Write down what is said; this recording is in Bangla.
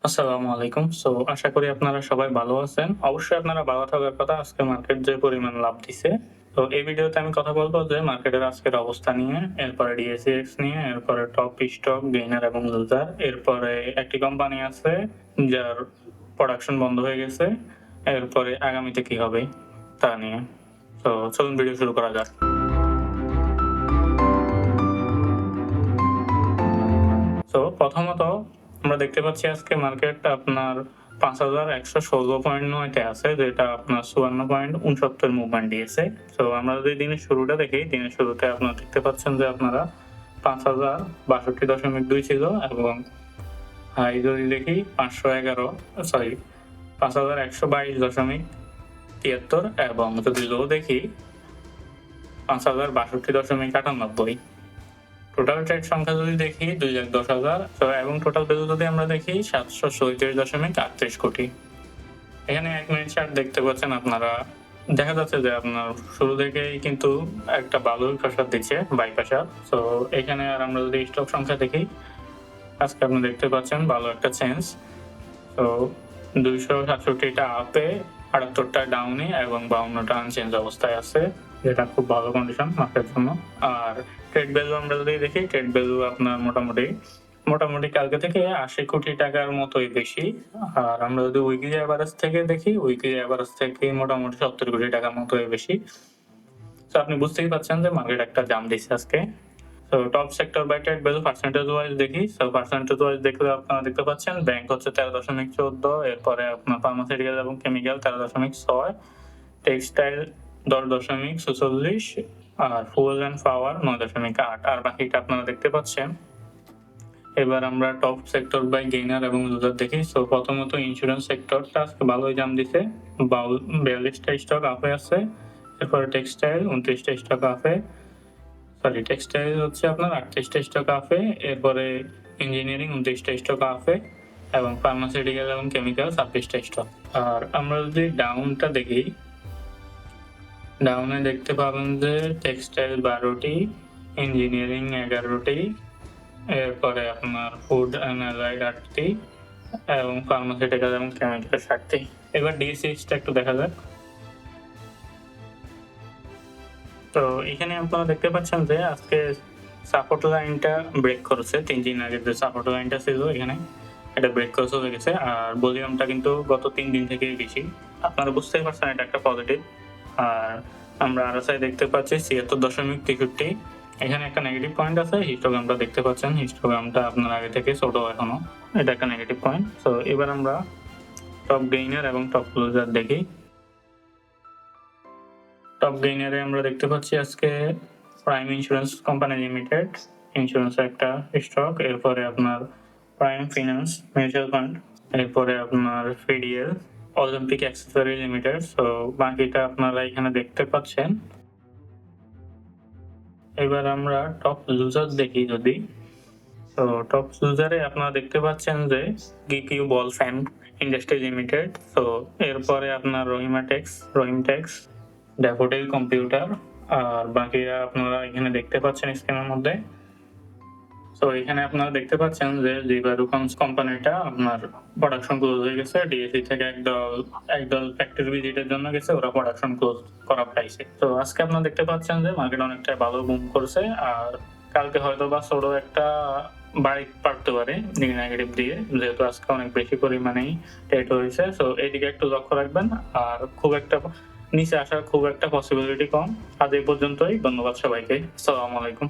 আসসালামু আলাইকুম। আশা করি আপনারা সবাই ভালো আছেন। অবশ্যই আপনারা ভালো থাকার কথা। আজকে মার্কেট যে পরিমাণ লাভ দিছে। এই ভিডিওতে আমি কথা বলব যে মার্কেটের আজকের অবস্থা নিয়ে, এরপরে ডিএসইএক্স নিয়ে, এরপরে টপ স্টক, গেইনার এবং লুজার। এরপরে একটি কোম্পানি আছে যার প্রোডাকশন বন্ধ হয়ে গেছে। এরপরে আগামীতে কি হবে তা নিয়ে। চলুন ভিডিও শুরু করা যাক। প্রথমত আমরা দেখতে পাচ্ছি আজকে মার্কেট আপনার ৫,১১১৬.৯ তে আছে, যেটা আপনার ৫৪.৬৯ মুভমেন্ট দিয়েছে। আমরা যদি দিনের শুরুটা দেখি, দিনের শুরুতে আপনারা দেখতে পাচ্ছেন যে আপনারা ৫,০৬২.২ ছিল এবং হাই যদি দেখি ৫,১২২.৭৩ এবং যদি লো দেখি ৫,০৬২.৯৮। টোটাল ট্রেড সংখ্যা যদি দেখি ২,১০,০০০ এবং টোটাল ভ্যালু যদি আমরা দেখি ৭৩৭.৩৮ কোটি। এখানে ১ মিনিট চার্ট দেখতে পাচ্ছেন আপনারা। দেখা যাচ্ছে যে আপনার শুরু থেকেই কিন্তু একটা ভালোই প্রেসার দিচ্ছে, বাই প্রেসার। এখানে আর আমরা যদি স্টক সংখ্যা দেখি, আজকে আপনি দেখতে পাচ্ছেন ভালো একটা চেঞ্জ। ২৬৭টা আপে, ৭৮টা ডাউনে এবং ৫২টা আনচেঞ্জ অবস্থায় আছে, যেটা খুব ভালো কন্ডিশন মার্কেটের জন্য। আর ট্রেড ভ্যালু আমরা যদি দেখি, ট্রেড ভ্যালু আপনার মোটামুটি কালকে থেকে ৮০ কোটি টাকার মতোই বেশি। আর আমরা যদি উইকলি এভারেজ থেকে দেখি, উইকলি এভারেজ থেকে মোটামুটি ৭০ কোটি টাকার মতোই বেশি। আপনি বুঝতেই পারছেন যে মার্কেট একটা জাম্প দিচ্ছে আজকে। Top sector by trade value percentage wise দেখি। পার্সেন্টেজ ওয়াইজ দেখলে আপনারা দেখতে পাচ্ছেন ব্যাংক হচ্ছে ১৩.১৪, এরপরে আপনার ফার্মাসিউটিক্যাল এবং কেমিক্যাল ১৩.৬, টেক্সটাইল ১০.৪৬ আর ফুয়েল অ্যান্ড পাওয়ার ৯.৮। আর বাকিটা আপনারা দেখতে পাচ্ছেন। এবার আমরা টপ সেক্টর বাই গেইনার এবং লুজার দেখি। প্রথমত ইন্স্যুরেন্স সেক্টরটা আজকে ভালোই জাম্প দিছে। ৪২টা স্টক আপে আছে। এরপরে টেক্সটাইল ২৯টা স্টক আপে। টেক্সটাইল হচ্ছে আপনার ৩৮টা স্টক আপে। এরপরে ইঞ্জিনিয়ারিং ২৯টা স্টক আপে এবং ফার্মাসিউটিক্যাল এবং কেমিক্যাল ২৬টা স্টক। আর আমরা যদি ডাউনটা দেখি, ডাউনে দেখতে পাবেন যে টেক্সটাইল ১২টি, ইঞ্জিনিয়ারিং ১১টি, এরপরে আপনার ফুড অ্যান্ড অ্যালাইড ৮টি এবং ফার্মাসিউটিক্যাল এবং কেমিক্যাল ৭টি। এবার ডিএসইএক্সটা একটু দেখা যাক। এখানে আপনারা দেখতে পাচ্ছেন যে আজকে সাপোর্ট লাইনটা ব্রেক করেছে। ৩ দিন আগে যে সাপোর্ট লাইনটা ছিল এখানে, এটা ব্রেক করে চলে গেছে। আর ভলিউমটা কিন্তু গত ৩ দিন থেকেই বেশি। আপনারা বুঝতেই পারছেন এটা একটা পজিটিভ। আর আমরা আরএসআই দেখতে পাচ্ছি ৭৬.৬৩। এখানে একটা নেগেটিভ পয়েন্ট আছে। হিস্টোগ্রামটা দেখতে পাচ্ছেন। হিস্টোগ্রামটা আপনার আগে থেকে ছোট এখনো। এটা একটা নেগেটিভ পয়েন্ট। এবার আমরা টপ গেইনার এবং টপ লুজার দেখি। টপ গেইনারে আমরা দেখতে পাচ্ছি আজকে প্রাইম ইন্স্যুরেন্স কোম্পানি লিমিটেড, ইন্স্যুরেন্সের একটা স্টক। এরপরে আপনার প্রাইম ফিন্যান্স মিউচুয়াল ফান্ড, এরপরে আপনার ফিডিএল, অলিম্পিক অ্যাক্সেসরি লিমিটেড। বাকিটা আপনারা এখানে দেখতে পাচ্ছেন। এবার আমরা টপ লুজার দেখি যদি। টপ লুজারে আপনারা দেখতে পাচ্ছেন যে কিউ বল ফ্যান ইন্ডাস্ট্রি লিমিটেড। এরপরে আপনার রহিমটেক্স, ড্যাফোডিল কম্পিউটার, আর বাকিরা আপনারা এখানে দেখতে পাচ্ছেন স্ক্রিনের মধ্যে। এখানে আপনারা দেখতে পাচ্ছেন যে লিভারুকনস কোম্পানিটা আপনার প্রোডাকশন ক্লোজ হয়ে গেছে। ডিএসই থেকে একদল ফ্যাক্টরি ভিজিটের জন্য গেছে, ওরা প্রোডাকশন ক্লোজ করা পাইছে। আজকে আপনারা দেখতে পাচ্ছেন যে মার্কেট অনেকটা ভালো বুম করছে। আর কালকে হয়তো বা ছোট একটা বাড়ি পারতে পারে নেগেটিভ দিয়ে, যেহেতু আজকে অনেক বেশি পরিমাণেই ট্রেড হয়েছে। এইদিকে একটু লক্ষ্য রাখবেন। আর খুব একটা নিচে আসার খুব একটা পসিবিলিটি কম। আজ এই পর্যন্তই। ধন্যবাদ সবাইকে। আসসালামু আলাইকুম।